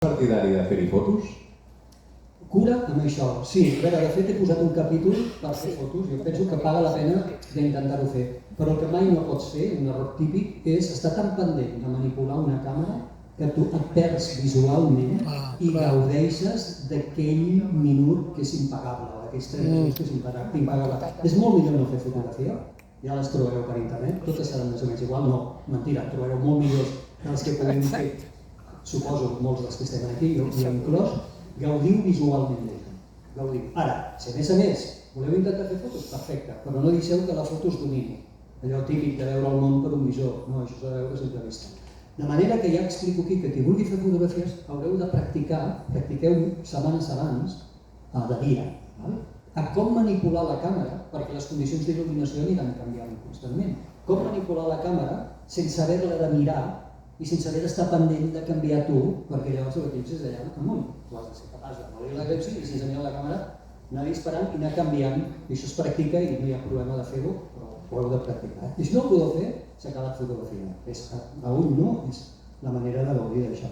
Partidari de fer-hi fotos? Cura amb això, sí. A veure, de fet he posat un capítol per fer fotos. Jo penso que paga la pena d'intentar-ho fer. Però el que mai no pots fer, un error típic, és estar tan pendent de manipular una càmera que tu et perds visualment i gaudeixes d'aquell minut que és impagable, d'aquells 3 minuts que és impagable. És molt millor no fer fotografia, ja les trobareu per internet, totes seran més o menys igual, no, mentira, trobareu molt millors que les que podem fer. Suposo molts dels que estem aquí, jo hi he inclòs, gaudiu visualment d'ella. Gaudiu. Ara, si a més voleu intentar fer fotos, perfecte, però no deixeu que la foto us domini. Allò típic de veure el món per un visor, no, això s'ha de veure sempre vista. De manera que ja explico aquí que qui vulgui fer fotografies haureu de practiqueu setmanes abans, de dia, a com manipular la càmera, perquè les condicions d'il·luminació aniran canviant constantment. Com manipular la càmera sense haver-la de mirar i sense haver d'estar pendent de canviar tu, perquè llavors l'eclipsi és d'allà amunt. Tu has de ser capaç de morir l'eclipsi i sense mirar la càmera anar disparant i anar canviant. I això es practica i no hi ha problema de fer-ho, però ho heu de practicar. I si no ho podeu fer, s'ha acabat fotografia. A un no és la manera de gaudir d'això.